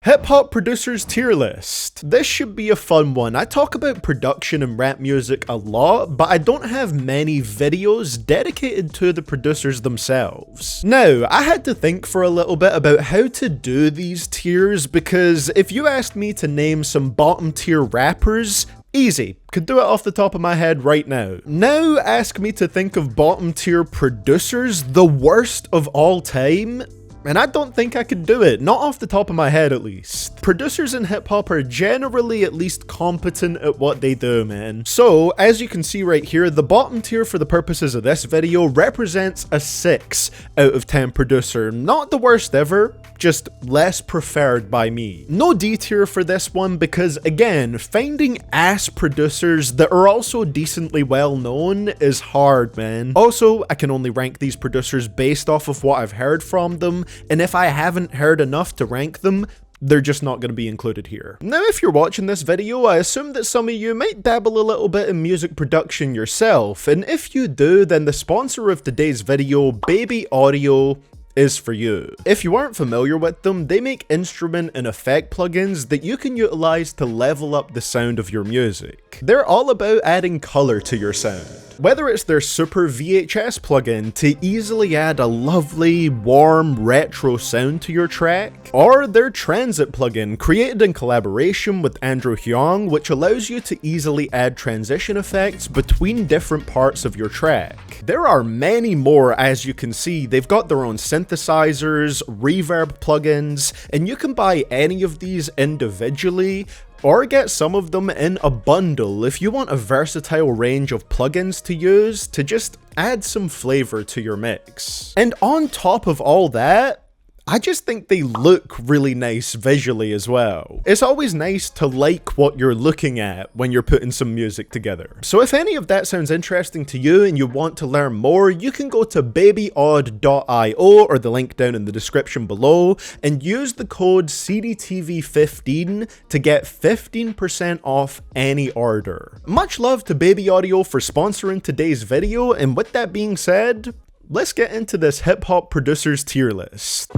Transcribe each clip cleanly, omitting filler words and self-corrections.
Hip hop producers tier list. This should be a fun one. I talk about production and rap music a lot, but I don't have many videos dedicated to the producers themselves. Now, I had to think for a little bit about how to do these tiers, because if you asked me to name some bottom tier rappers, easy. Could do it off the top of my head right now. Now ask me to think of bottom tier producers, the worst of all time, and I don't think I could do it, not off the top of my head at least. Producers in hip hop are generally at least competent at what they do, man. So, as you can see right here, the bottom tier for the purposes of this video represents a 6 out of 10 producer. Not the worst ever, just less preferred by me. No D tier for this one because, again, finding ass producers that are also decently well known is hard, man. Also, I can only rank these producers based off of what I've heard from them, and if I haven't heard enough to rank them, they're just not going to be included here. Now, if you're watching this video, I assume that some of you might dabble a little bit in music production yourself, and if you do, then the sponsor of today's video, Baby Audio, is for you. If you aren't familiar with them, they make instrument and effect plugins that you can utilize to level up the sound of your music. They're all about adding color to your sound. Whether it's their Super VHS plugin to easily add a lovely, warm, retro sound to your track, or their Transit plugin created in collaboration with Andrew Hyung, which allows you to easily add transition effects between different parts of your track. There are many more, as you can see. They've got their own synthesizers, reverb plugins, and you can buy any of these individually, or get some of them in a bundle if you want a versatile range of plugins to use to just add some flavor to your mix. And on top of all that, I just think they look really nice visually as well. It's always nice to like what you're looking at when you're putting some music together. So if any of that sounds interesting to you and you want to learn more, you can go to babyodd.io or the link down in the description below and use the code CDTV15 to get 15% off any order. Much love to Baby Audio for sponsoring today's video, and with that being said, let's get into this hip hop producers tier list.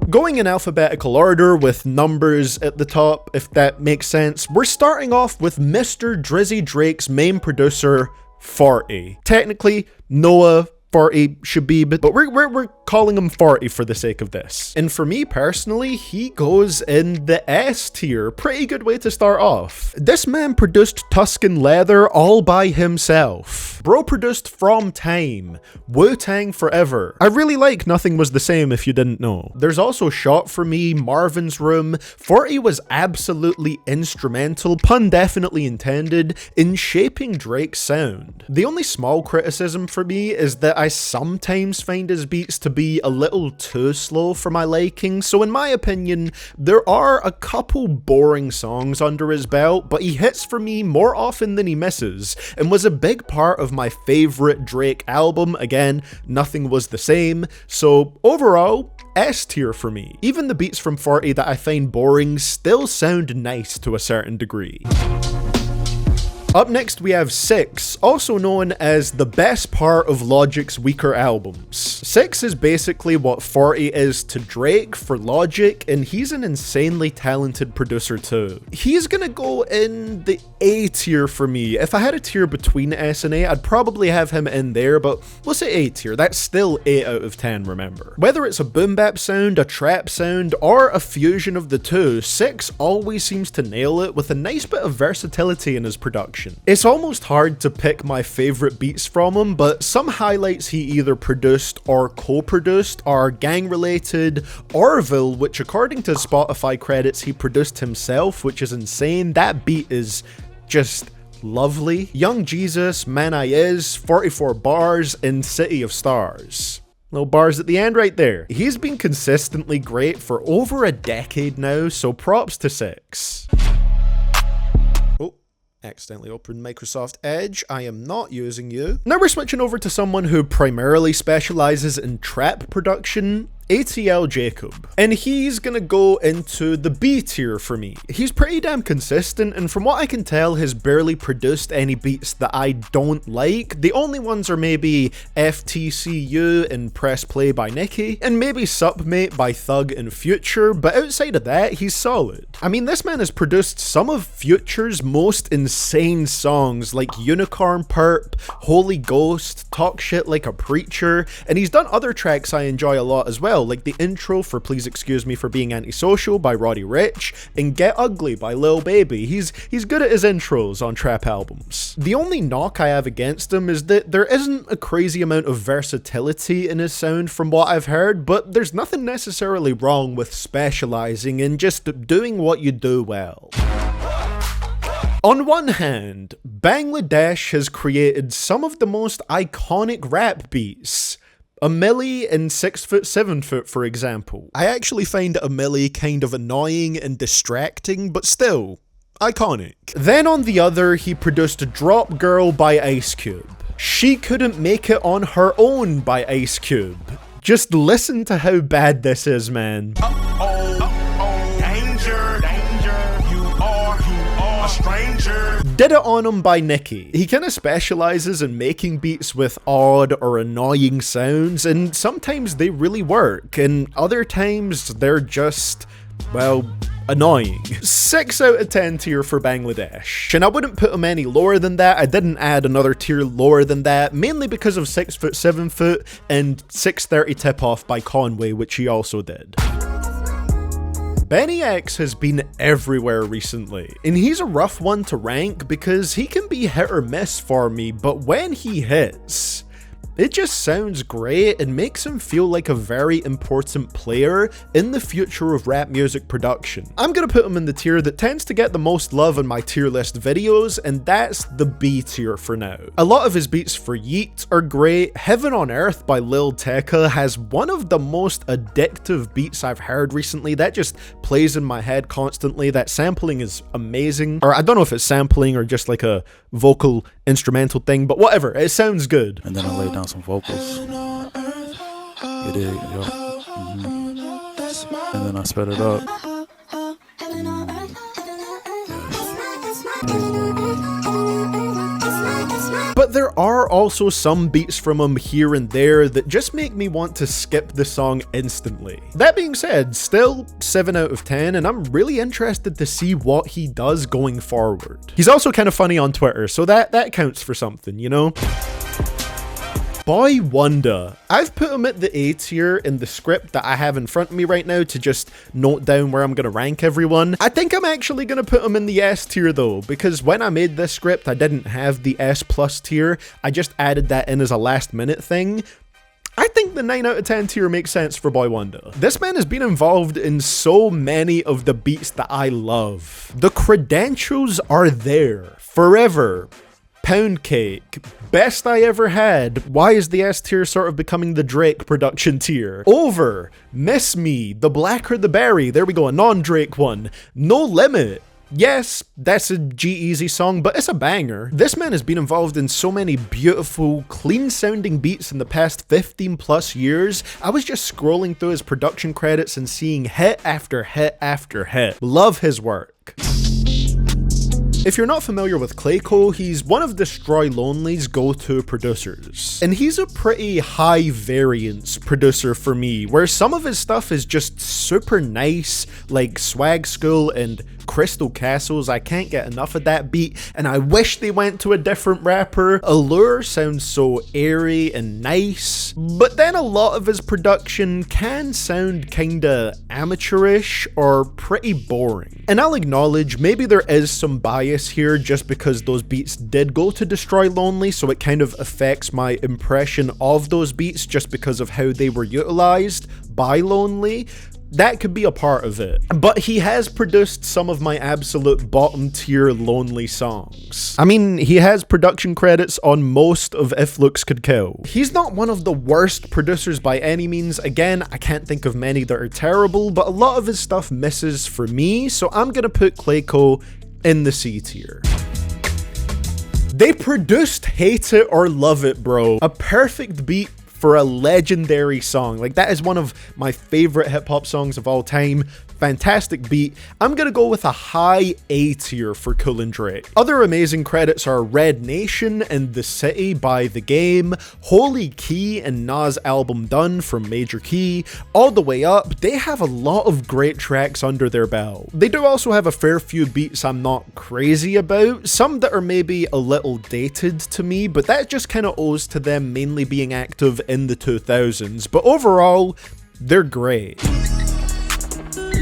Going in alphabetical order with numbers at the top, if that makes sense, we're starting off with Mr. Drizzy Drake's main producer, 40. Technically, Noah 40 should be, but we're calling him 40 for the sake of this. And for me personally, he goes in the S tier. Pretty good way to start off. This man produced Tuscan Leather all by himself. Bro produced From Time, Wu-Tang Forever. I really like Nothing Was the Same if you didn't know. There's also Shot for Me, Marvin's Room. 40 was absolutely instrumental, pun definitely intended, in shaping Drake's sound. The only small criticism for me is that I sometimes find his beats to be a little too slow for my liking, so in my opinion, there are a couple boring songs under his belt, but he hits for me more often than he misses, and was a big part of my favorite Drake album. Again, Nothing Was the Same, so overall, S tier for me. Even the beats from 40 that I find boring still sound nice to a certain degree. Up next we have 6, also known as the best part of Logic's weaker albums. 6 is basically what 40 is to Drake for Logic, and he's an insanely talented producer too. He's gonna go in the A tier for me. If I had a tier between S and A, I'd probably have him in there, but we'll say A tier. That's still 8 out of 10, remember. Whether it's a boom bap sound, a trap sound, or a fusion of the two, 6 always seems to nail it with a nice bit of versatility in his production. It's almost hard to pick my favorite beats from him, but some highlights he either produced or co-produced are Gang Related, Orville, which according to Spotify credits he produced himself, which is insane. That beat is just lovely. Young Jesus, Man I Is, 44 Bars, and City of Stars. Little bars at the end right there. He's been consistently great for over a decade now, so props to 6. Accidentally opened Microsoft Edge. I am not using you. Now we're switching over to someone who primarily specializes in trap production, ATL Jacob. And he's gonna go into the B tier for me. He's pretty damn consistent, and from what I can tell, has barely produced any beats that I don't like. The only ones are maybe FTCU and Press Play by Nicki, and maybe Sup Mate by Thug and Future, but outside of that, he's solid. I mean, this man has produced some of Future's most insane songs like Unicorn Perp, Holy Ghost, Talk Shit Like a Preacher, and he's done other tracks I enjoy a lot as well, like the intro for Please Excuse Me for Being Antisocial by Roddy Ricch, and Get Ugly by Lil Baby. He's good at his intros on trap albums. The only knock I have against him is that there isn't a crazy amount of versatility in his sound from what I've heard, but there's nothing necessarily wrong with specializing in just doing what you do well. On one hand, Bangladesh has created some of the most iconic rap beats. A Milli and 6 Foot 7 Foot, for example. I actually find a Milli kind of annoying and distracting, but still, iconic. Then on the other, he produced Drop Girl by Ice Cube. She Couldn't Make It on Her Own by Ice Cube. Just listen to how bad this is, man. Danger, danger, you are a stranger. Did It On Him by Nicki. He kind of specializes in making beats with odd or annoying sounds, and sometimes they really work, and other times they're just, well, annoying. 6 out of 10 tier for Bangladesh. And I wouldn't put him any lower than that. I didn't add another tier lower than that, mainly because of 6 Foot 7 Foot and 630 Tip Off by Conway, which he also did. BNYX has been everywhere recently, and he's a rough one to rank because he can be hit or miss for me, but when he hits, it just sounds great and makes him feel like a very important player in the future of rap music production. I'm gonna put him in the tier that tends to get the most love in my tier list videos, and that's the B tier for now. A lot of his beats for Yeet are great. Heaven on Earth by Lil Tecca has one of the most addictive beats I've heard recently. That just plays in my head constantly. That sampling is amazing. Or I don't know if it's sampling or just like a vocal instrumental thing, but whatever, it sounds good. And then I lay down some vocals. You dig, yo. And then I sped it up. But there are also some beats from him here and there that just make me want to skip the song instantly. That being said, still 7 out of 10, and I'm really interested to see what he does going forward. He's also kind of funny on Twitter, so that counts for something, you know? Boy Wonder. I've put him at the A tier in the script that I have in front of me right now to just note down where I'm going to rank everyone. I think I'm actually going to put him in the S tier though, because when I made this script, I didn't have the S plus tier. I just added that in as a last minute thing. I think the 9 out of 10 tier makes sense for Boy Wonder. This man has been involved in so many of the beats that I love. The credentials are there. Forever. Pound Cake, Best I Ever Had, why is the S tier sort of becoming the Drake production tier? Over, Miss Me, The Blacker the Berry, there we go, a non-Drake one. No Limit, yes, that's a G-Eazy song, but it's a banger. This man has been involved in so many beautiful, clean-sounding beats in the past 15 plus years. I was just scrolling through his production credits and seeing hit after hit after hit. Love his work. If you're not familiar with Clayco, he's one of Destroy Lonely's go-to producers. And he's a pretty high variance producer for me, where some of his stuff is just super nice, like Swag School and Crystal Castles. I can't get enough of that beat, and I wish they went to a different rapper. Allure sounds so airy and nice, but then a lot of his production can sound kinda amateurish or pretty boring. And I'll acknowledge maybe there is some bias here just because those beats did go to Destroy Lonely, so it kind of affects my impression of those beats just because of how they were utilized by Lonely. That could be a part of it. But he has produced some of my absolute bottom tier Lonely songs. I mean, he has production credits on most of If Looks Could Kill. He's not one of the worst producers by any means. Again, I can't think of many that are terrible, but a lot of his stuff misses for me, so I'm gonna put Clayco in the C tier. They produced Hate It or Love It, bro. A perfect beat for a legendary song. Like, that is one of my favorite hip-hop songs of all time. Fantastic beat. I'm gonna go with a high A tier for Cool and Dre. Other amazing credits are Red Nation and The City by The Game, Holy Key and Nas' album Done from Major Key, all the way up. They have a lot of great tracks under their belt. They do also have a fair few beats I'm not crazy about, some that are maybe a little dated to me, but that just kind of owes to them mainly being active in the 2000s, but overall, they're great.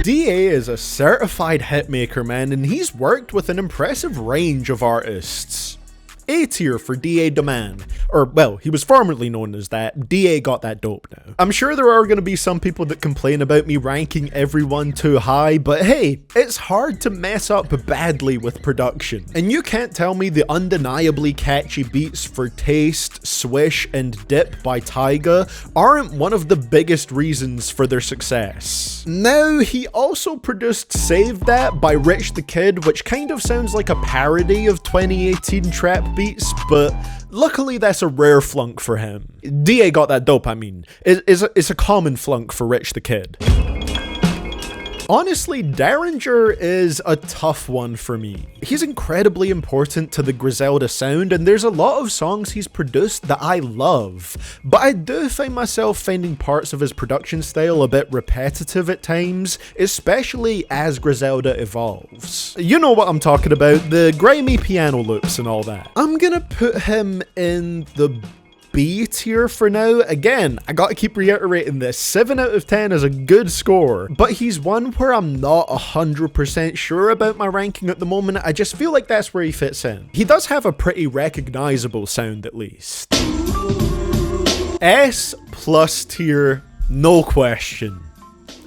D.A. is a certified hitmaker, man, and he's worked with an impressive range of artists. A tier for D.A. Demand. Or, well, he was formerly known as that. D.A. got that dope now. I'm sure there are going to be some people that complain about me ranking everyone too high, but hey, it's hard to mess up badly with production. And you can't tell me the undeniably catchy beats for Taste, Swish, and Dip by Tyga aren't one of the biggest reasons for their success. Now, he also produced Save That by Rich the Kid, which kind of sounds like a parody of 2018 trap beats, but luckily that's a rare flunk for him. D.A. got that dope, I mean. It's a common flunk for Rich the Kid. Honestly, Derringer is a tough one for me. He's incredibly important to the Griselda sound, and there's a lot of songs he's produced that I love, but I do find myself finding parts of his production style a bit repetitive at times, especially as Griselda evolves. You know what I'm talking about, the grimy piano loops and all that. I'm gonna put him in the B tier for now. Again, I gotta keep reiterating this, 7 out of 10 is a good score, but he's one where I'm not 100% sure about my ranking at the moment. I just feel like that's where he fits in. He does have a pretty recognizable sound at least. S plus tier, no question,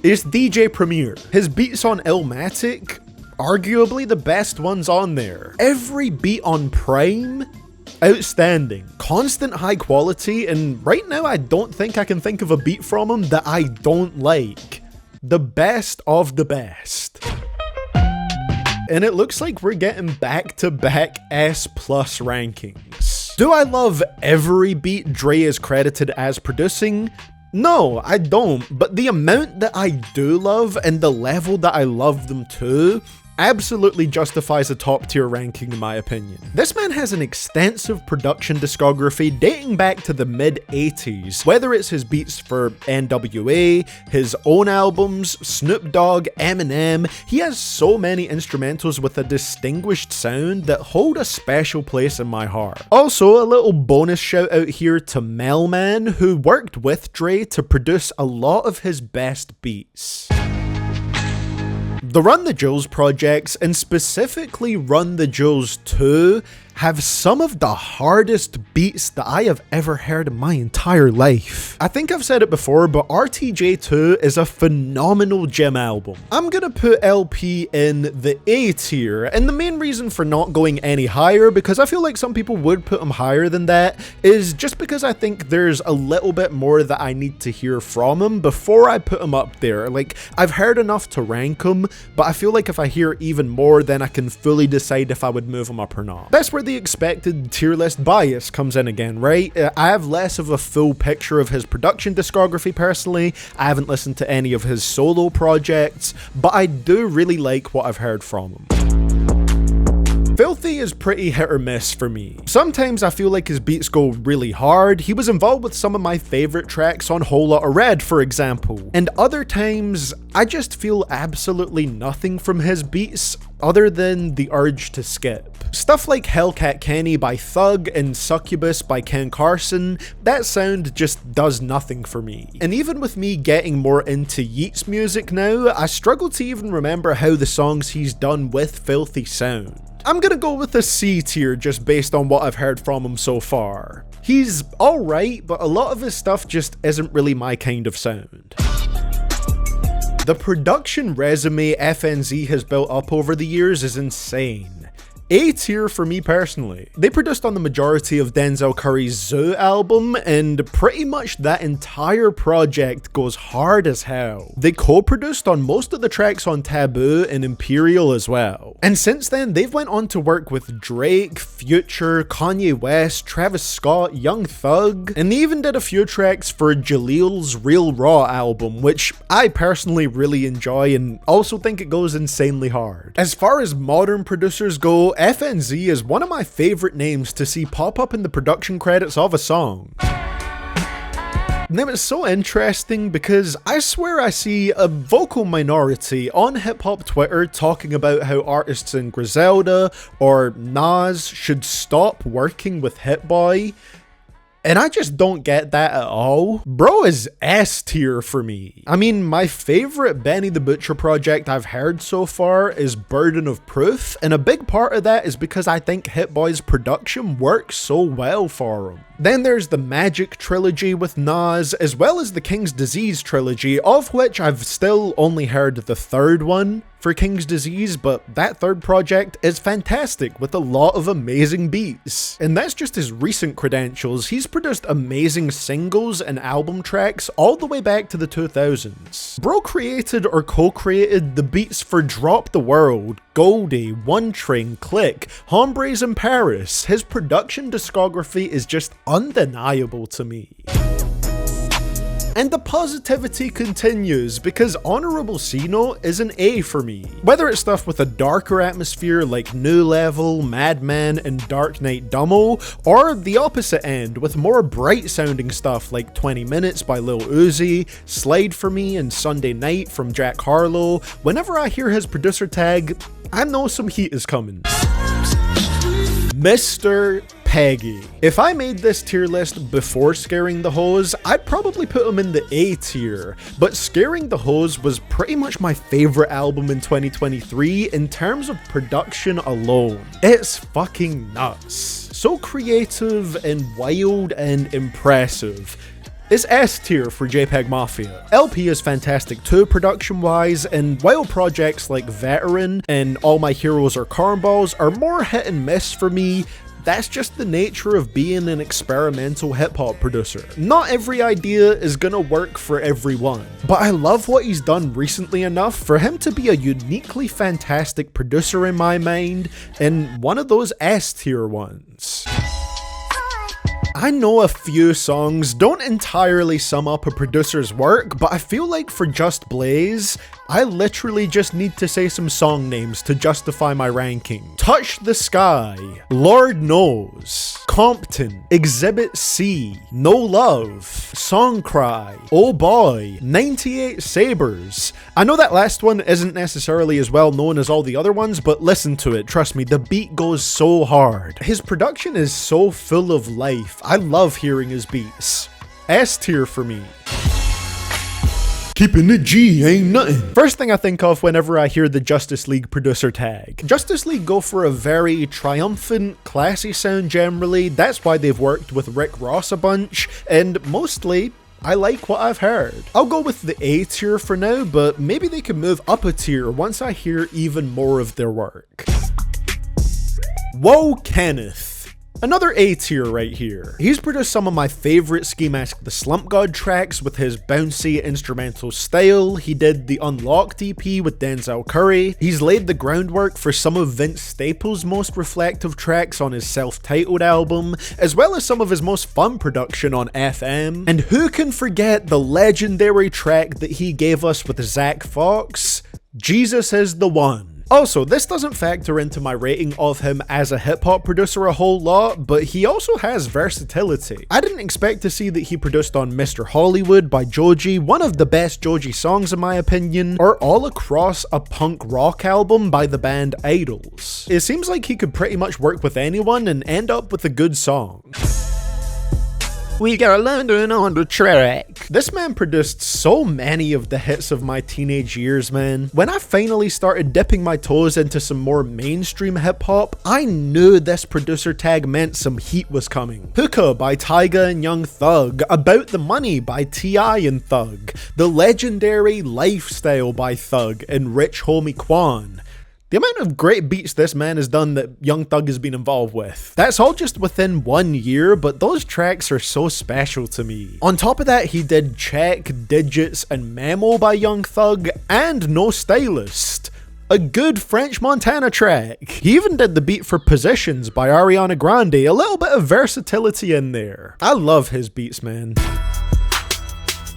is DJ Premier. His beats on Illmatic, arguably the best ones on there. Every beat on Prime, outstanding, constant high quality, and right now I don't think I can think of a beat from him that I don't like. The best of the best. And it looks like we're getting back-to-back S plus rankings. Do I love every beat Dre is credited as producing? No, I don't, but the amount that I do love and the level that I love them to absolutely justifies a top tier ranking in my opinion. This man has an extensive production discography dating back to the mid 80s, whether it's his beats for NWA, his own albums, Snoop Dogg, Eminem. He has so many instrumentals with a distinguished sound that hold a special place in my heart. Also, a little bonus shout out here to Melman, who worked with Dre to produce a lot of his best beats. The Run the Jewels projects, and specifically Run the Jewels 2, have some of the hardest beats that I have ever heard in my entire life. I think I've said it before, but RTJ2 is a phenomenal gym album. I'm gonna put LP in the A tier, and the main reason for not going any higher, because I feel like some people would put him higher than that, is just because I think there's a little bit more that I need to hear from him before I put him up there. Like, I've heard enough to rank him, but I feel like if I hear even more, then I can fully decide if I would move him up or not. That's where the expected tier list bias comes in again, right? I have less of a full picture of his production discography personally. I haven't listened to any of his solo projects, but I do really like what I've heard from him. Filthy is pretty hit or miss for me. Sometimes I feel like his beats go really hard. He was involved with some of my favorite tracks on Whole Lotta Red, for example. And other times, I just feel absolutely nothing from his beats other than the urge to skip. Stuff like Hellcat Kenny by Thug and Succubus by Ken Carson, that sound just does nothing for me. And even with me getting more into Yeat's music now, I struggle to even remember how the songs he's done with Filthy sound. I'm gonna go with a C tier just based on what I've heard from him so far. He's alright, but a lot of his stuff just isn't really my kind of sound. The production resume FNZ has built up over the years is insane. A tier for me personally. They produced on the majority of Denzel Curry's Zoo album, and pretty much that entire project goes hard as hell. They co-produced on most of the tracks on Taboo and Imperial as well. And since then, they've went on to work with Drake, Future, Kanye West, Travis Scott, Young Thug, and they even did a few tracks for Jalil's Real Raw album, which I personally really enjoy and also think it goes insanely hard. As far as modern producers go, FNZ is one of my favorite names to see pop up in the production credits of a song. And it was so interesting because I swear I see a vocal minority on hip-hop Twitter talking about how artists in Griselda or Nas should stop working with Hit Boy. And I just don't get that at all. Bro is S tier for me. I mean, my favorite Benny the Butcher project I've heard so far is Burden of Proof, and a big part of that is because I think Hit Boy's production works so well for him. Then there's the Magic trilogy with Nas, as well as the King's Disease trilogy, of which I've still only heard the third one for King's Disease, but that third project is fantastic with a lot of amazing beats. And that's just his recent credentials. He's produced amazing singles and album tracks all the way back to the 2000s. Bro created or co-created the beats for Drop the World, Goldie, One Train, Click, Hombres in Paris. His production discography is just undeniable to me. And the positivity continues because Honorable C.N.O.T.E is an A for me. Whether it's stuff with a darker atmosphere like New Level, Madman, and Dark Knight Dummo, or the opposite end with more bright sounding stuff like 20 Minutes by Lil Uzi, Slide for Me, and Sunday Night from Jack Harlow, whenever I hear his producer tag, I know some heat is coming. Mr. Peggy. If I made this tier list before Scaring the Hose, I'd probably put him in the A tier, but Scaring the Hose was pretty much my favorite album in 2023 in terms of production alone. It's fucking nuts. So creative and wild and impressive. It's S tier for JPEGMAFIA. LP is fantastic too production wise, and while projects like Veteran and All My Heroes Are Cornballs are more hit and miss for me, that's just the nature of being an experimental hip-hop producer. Not every idea is gonna work for everyone, but I love what he's done recently enough for him to be a uniquely fantastic producer in my mind, and one of those S tier ones. I know a few songs don't entirely sum up a producer's work, but I feel like for Just Blaze, I literally just need to say some song names to justify my ranking. Touch the Sky, Lord Knows, Compton, Exhibit C, No Love, Song Cry, Oh Boy, 98 Sabres. I know that last one isn't necessarily as well known as all the other ones, but listen to it, trust me, the beat goes so hard. His production is so full of life. I love hearing his beats. S tier for me. Keeping it G ain't nothing. First thing I think of whenever I hear the Justice League producer tag. Justice League go for a very triumphant, classy sound generally. That's why they've worked with Rick Ross a bunch, and mostly, I like what I've heard. I'll go with the A tier for now, but maybe they can move up a tier once I hear even more of their work. Whoa, Kenneth. Another A tier right here. He's produced some of my favorite Ski Mask the Slump God tracks with his bouncy instrumental style. He did the Unlocked EP with Denzel Curry. He's laid the groundwork for some of Vince Staples' most reflective tracks on his self-titled album, as well as some of his most fun production on FM. And who can forget the legendary track that he gave us with Zach Fox? Jesus Is the One. Also, this doesn't factor into my rating of him as a hip-hop producer a whole lot, but he also has versatility. I didn't expect to see that he produced on Mr. Hollywood by Joji, one of the best Joji songs in my opinion, or All Across a Punk Rock album by the band Idols. It seems like he could pretty much work with anyone and end up with a good song. We got London on the track. This man produced so many of the hits of my teenage years, man. When I finally started dipping my toes into some more mainstream hip hop, I knew this producer tag meant some heat was coming. Hookah by Tyga and Young Thug, About the Money by T.I. and Thug, the legendary Lifestyle by Thug and Rich Homie Quan. The amount of great beats this man has done that Young Thug has been involved with. That's all just within 1 year, but those tracks are so special to me. On top of that, he did Check, Digits, and Memo by Young Thug, and No Stylist. A good French Montana track. He even did the beat for Positions by Ariana Grande, a little bit of versatility in there. I love his beats, man.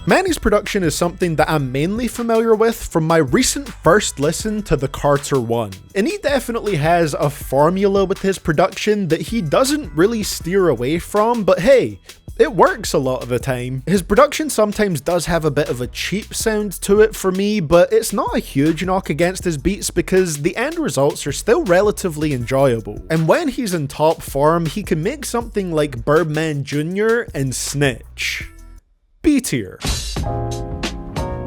Mannie's production is something that I'm mainly familiar with from my recent first listen to the Carter 1. And he definitely has a formula with his production that he doesn't really steer away from, but hey, it works a lot of the time. His production sometimes does have a bit of a cheap sound to it for me, but it's not a huge knock against his beats because the end results are still relatively enjoyable. And when he's in top form, he can make something like Birdman Jr. and Snitch. B tier.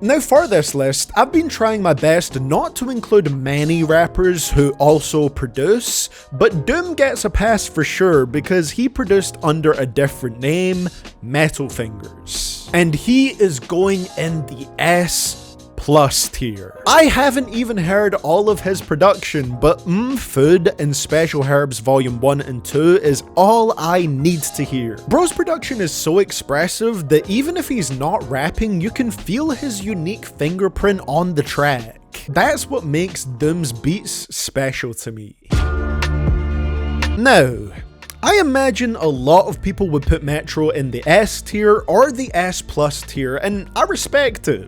Now for this list, I've been trying my best not to include many rappers who also produce, but Doom gets a pass for sure because he produced under a different name, Metal Fingers. And he is going in the S+ tier. I haven't even heard all of his production, but Food and Special Herbs Volume 1 and 2 is all I need to hear. Bro's production is so expressive that even if he's not rapping, you can feel his unique fingerprint on the track. That's what makes Doom's beats special to me. Now, I imagine a lot of people would put Metro in the S tier or the S+ tier, and I respect it.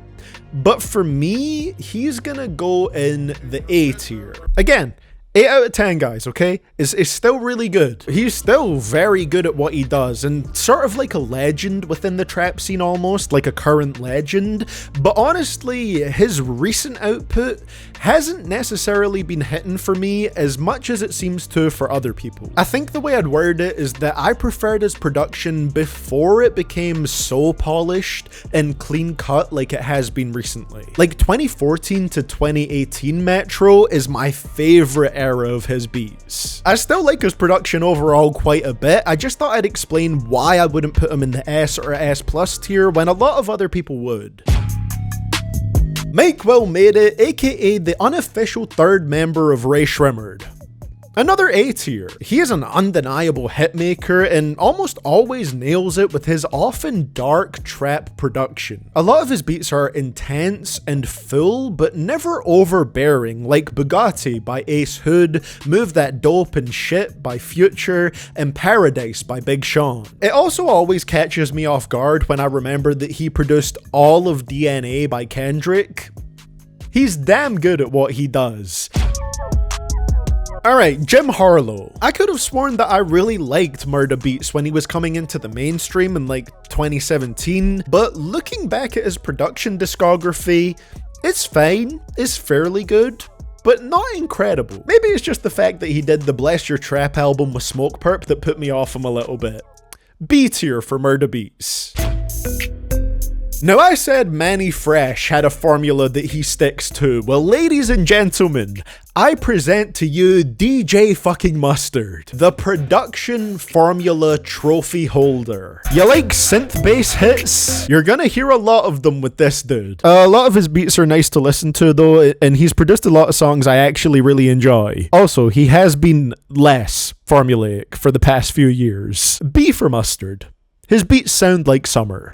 But for me, he's gonna go in the A tier. Again, 8 out of 10 guys, okay? Is still really good. He's still very good at what he does and sort of like a legend within the trap scene almost, like a current legend. But honestly, his recent output hasn't necessarily been hitting for me as much as it seems to for other people. I think the way I'd word it is that I preferred his production before it became so polished and clean cut like it has been recently. Like 2014 to 2018 Metro is my favorite era of his beats. I still like his production overall quite a bit. I just thought I'd explain why I wouldn't put him in the S or S+ tier when a lot of other people would. Mike Will Made It, aka the unofficial third member of Ray Shrimmered. Another A tier. He is an undeniable hitmaker and almost always nails it with his often dark trap production. A lot of his beats are intense and full, but never overbearing, like Bugatti by Ace Hood, Move That Dope and Shit by Future, and Paradise by Big Sean. It also always catches me off guard when I remember that he produced all of DNA by Kendrick. He's damn good at what he does. Alright, Jim Harlow. I could have sworn that I really liked Murda Beatz when he was coming into the mainstream in like 2017, but looking back at his production discography, it's fine, it's fairly good, but not incredible. Maybe it's just the fact that he did the Bless Your Trap album with Smoke Perp that put me off him a little bit. B tier for Murda Beatz. Now I said Mannie Fresh had a formula that he sticks to. Well, ladies and gentlemen, I present to you DJ fucking Mustard, the production formula trophy holder. You like synth bass hits? You're gonna hear a lot of them with this dude. A lot of his beats are nice to listen to though, and he's produced a lot of songs I actually really enjoy. Also, he has been less formulaic for the past few years. B for Mustard. His beats sound like summer.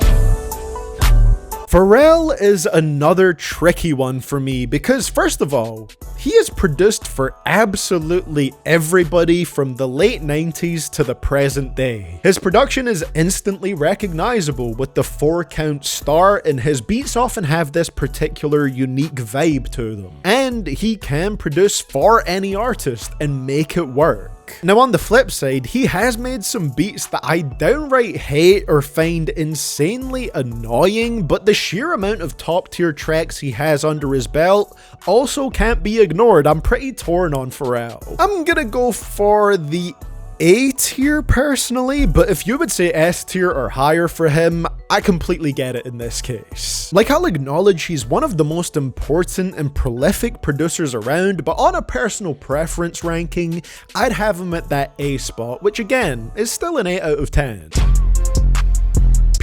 Pharrell is another tricky one for me because, first of all, he is produced for absolutely everybody from the late 90s to the present day. His production is instantly recognizable with the 4-count start, and his beats often have this particular unique vibe to them. And he can produce for any artist and make it work. Now on the flip side, he has made some beats that I downright hate or find insanely annoying, but the sheer amount of top tier tracks he has under his belt also can't be ignored. I'm pretty torn on Pharrell. I'm gonna go for the A tier personally, but if you would say S tier or higher for him, I completely get it in this case. Like, I'll acknowledge he's one of the most important and prolific producers around, but on a personal preference ranking, I'd have him at that A spot, which again, is still an 8 out of 10.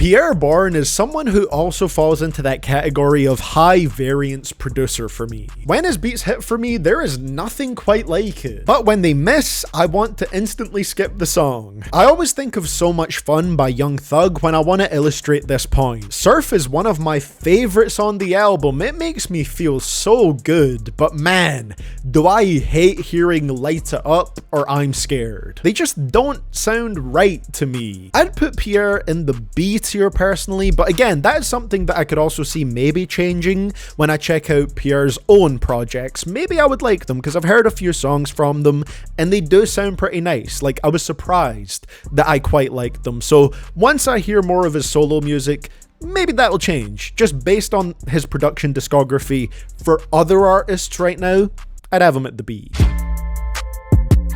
Pierre Bourne is someone who also falls into that category of high variance producer for me. When his beats hit for me, there is nothing quite like it. But when they miss, I want to instantly skip the song. I always think of So Much Fun by Young Thug when I want to illustrate this point. Surf is one of my favorites on the album. It makes me feel so good, but man, do I hate hearing Light It Up or I'm Scared. They just don't sound right to me. I'd put Pierre in the B tier personally, but again, that is something that I could also see maybe changing when I check out Pierre's own projects. Maybe I would like them because I've heard a few songs from them and they do sound pretty nice. Like, I was surprised that I quite liked them. So once I hear more of his solo music, maybe that'll change. Just based on his production discography for other artists right now, I'd have him at the B.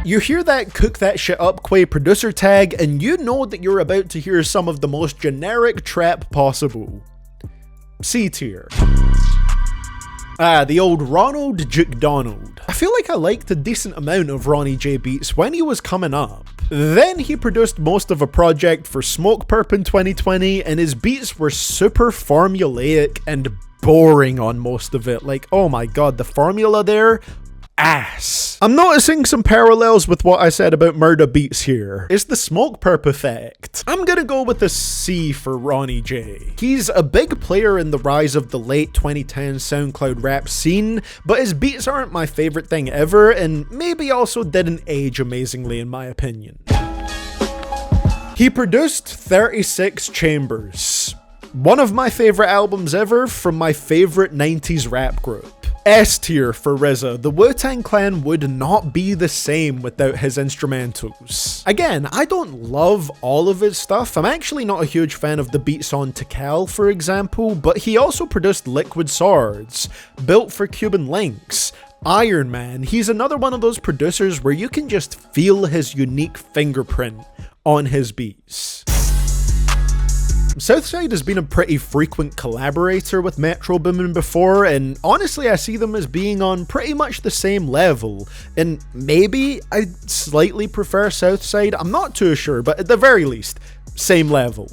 You hear that Cook That Shit Up Quay producer tag, and you know that you're about to hear some of the most generic trap possible. C tier. The old Ronald Donald. I feel like I liked a decent amount of Ronny J beats when he was coming up. Then he produced most of a project for Smoke Perp in 2020, and his beats were super formulaic and boring on most of it. Like, oh my god, the formula there, ass. I'm noticing some parallels with what I said about Murda Beatz here. It's the Smoke Perp effect. I'm gonna go with a C for Ronny J. He's a big player in the rise of the late 2010s SoundCloud rap scene, but his beats aren't my favorite thing ever, and maybe also didn't age amazingly in my opinion. He produced 36 Chambers, one of my favorite albums ever from my favorite 90s rap group. S tier for RZA. The Wu-Tang Clan would not be the same without his instrumentals. Again, I don't love all of his stuff. I'm actually not a huge fan of the beats on Tikal, for example, but he also produced Liquid Swords, Built for Cuban Links, Iron Man. He's another one of those producers where you can just feel his unique fingerprint on his beats. Southside has been a pretty frequent collaborator with Metro Boomin before, and honestly I see them as being on pretty much the same level, and maybe I slightly prefer Southside, I'm not too sure, but at the very least, same level.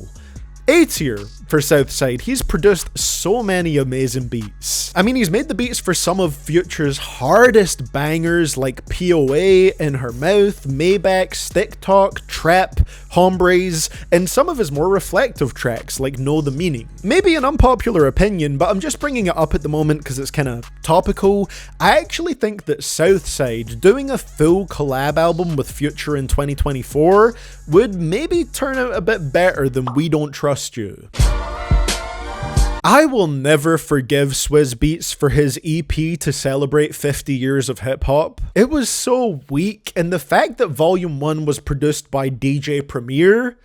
A tier for Southside. He's produced so many amazing beats. I mean, he's made the beats for some of Future's hardest bangers like POA, In Her Mouth, Maybach, Stick Talk, Trap, Hombres, and some of his more reflective tracks like Know the Meaning. Maybe an unpopular opinion, but I'm just bringing it up at the moment because it's kind of topical. I actually think that Southside doing a full collab album with Future in 2024 would maybe turn out a bit better than We Don't Trust You. I will never forgive Swizz Beatz for his EP to celebrate 50 years of hip hop. It was so weak, and the fact that Volume 1 was produced by DJ Premier,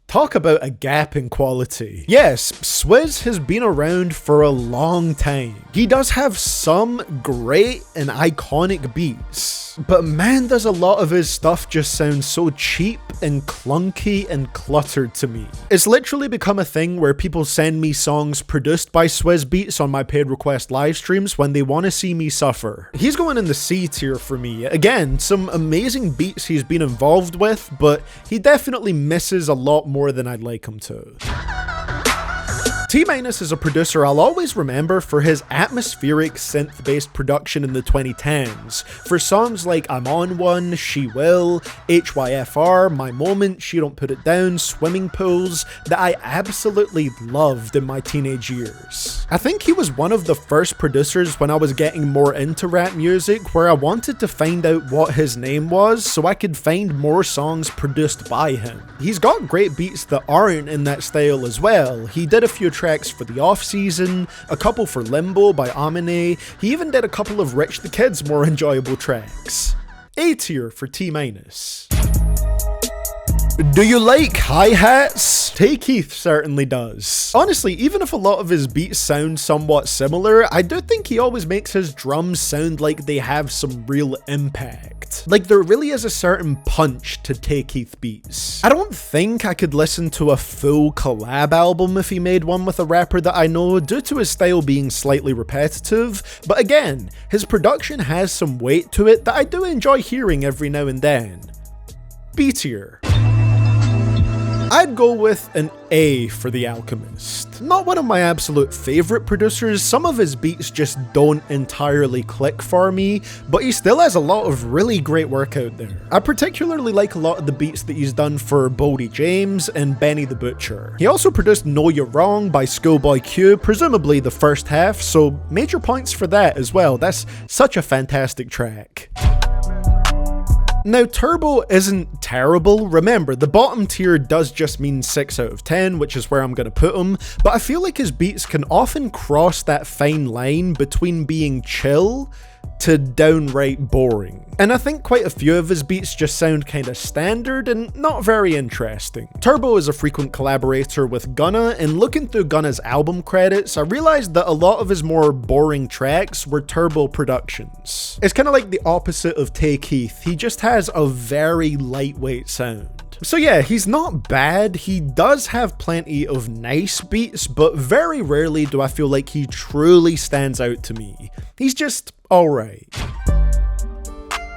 talk about a gap in quality. Yes, Swizz has been around for a long time. He does have some great and iconic beats, but man, does a lot of his stuff just sound so cheap and clunky and cluttered to me. It's literally become a thing where people send me songs produced by Swizz Beatz on my paid request live streams when they want to see me suffer. He's going in the C tier for me. Again, some amazing beats he's been involved with, but he definitely misses a lot more than I'd like him to. T- is a producer I'll always remember for his atmospheric synth-based production in the 2010s, for songs like I'm On One, She Will, HYFR, My Moment, She Don't Put It Down, Swimming Pools, that I absolutely loved in my teenage years. I think he was one of the first producers when I was getting more into rap music where I wanted to find out what his name was so I could find more songs produced by him. He's got great beats that aren't in that style as well. He did a few tracks for the Off Season, a couple for Limbo by Amine, he even did a couple of Rich the Kid's more enjoyable tracks. A tier for T-. Do you like hi-hats? Tay Keith certainly does. Honestly, even if a lot of his beats sound somewhat similar, I do think he always makes his drums sound like they have some real impact. Like there really is a certain punch to Tay Keith beats. I don't think I could listen to a full collab album if he made one with a rapper that I know due to his style being slightly repetitive, but again, his production has some weight to it that I do enjoy hearing every now and then. B tier. I'd go with an A for the Alchemist. Not one of my absolute favorite producers, some of his beats just don't entirely click for me, but he still has a lot of really great work out there. I particularly like a lot of the beats that he's done for Boldy James and Benny the Butcher. He also produced Know You're Wrong by Schoolboy Q, presumably the first half, so major points for that as well. That's such a fantastic track. Now, Turbo isn't terrible. Remember, the bottom tier does just mean 6 out of 10, which is where I'm gonna put him, but I feel like his beats can often cross that fine line between being chill to downright boring. And I think quite a few of his beats just sound kinda standard and not very interesting. Turbo is a frequent collaborator with Gunna, and looking through Gunna's album credits, I realized that a lot of his more boring tracks were Turbo productions. It's kinda like the opposite of Tay Keith, he just has a very lightweight sound. So yeah, he's not bad, he does have plenty of nice beats, but very rarely do I feel like he truly stands out to me. He's just alright.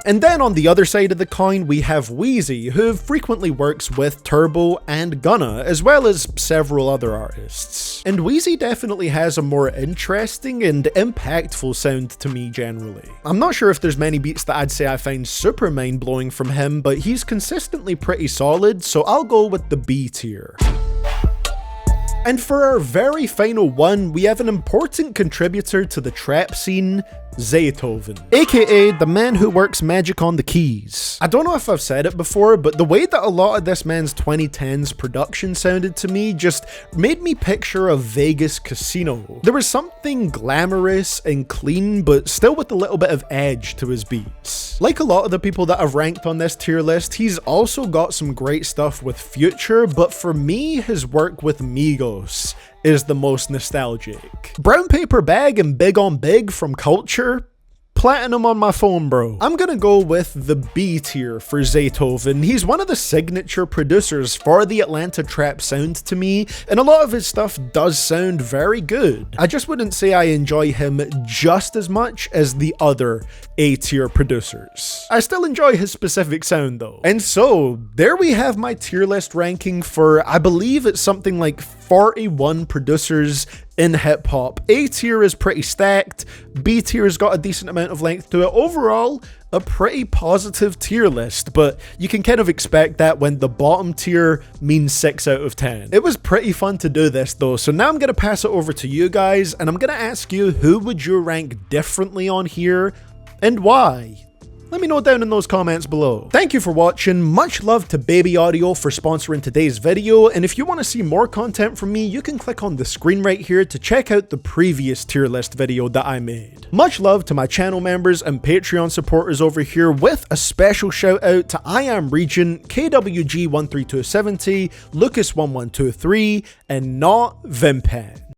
And then on the other side of the coin, we have Wheezy, who frequently works with Turbo and Gunna, as well as several other artists. And Wheezy definitely has a more interesting and impactful sound to me generally. I'm not sure if there's many beats that I'd say I find super mind-blowing from him, but he's consistently pretty solid, so I'll go with the B tier. And for our very final one, we have an important contributor to the trap scene, Zaytoven, aka the man who works magic on the keys. I don't know if I've said it before, but the way that a lot of this man's 2010s production sounded to me just made me picture a Vegas casino. There was something glamorous and clean, but still with a little bit of edge to his beats. Like a lot of the people that I've ranked on this tier list, he's also got some great stuff with Future, but for me, his work with Migos is the most nostalgic. Brown Paper Bag and Big on Big from Culture? Platinum on my phone, bro. I'm gonna go with the B tier for Zaytoven. He's one of the signature producers for the Atlanta trap sound to me, and a lot of his stuff does sound very good. I just wouldn't say I enjoy him just as much as the other A tier producers. I still enjoy his specific sound though. And so, there we have my tier list ranking for, I believe it's something like 41 producers in hip hop. A tier is pretty stacked, B tier's got a decent amount of length to it. Overall, a pretty positive tier list, but you can kind of expect that when the bottom tier means 6 out of 10. It was pretty fun to do this though, so now I'm gonna pass it over to you guys, and I'm gonna ask you, who would you rank differently on here, and why? Let me know down in those comments below. Thank you for watching, much love to Baby Audio for sponsoring today's video, and if you want to see more content from me, you can click on the screen right here to check out the previous tier list video that I made. Much love to my channel members and Patreon supporters over here, with a special shout out to I Am Regent, KWG13270, Lucas1123, and Not Vimpan.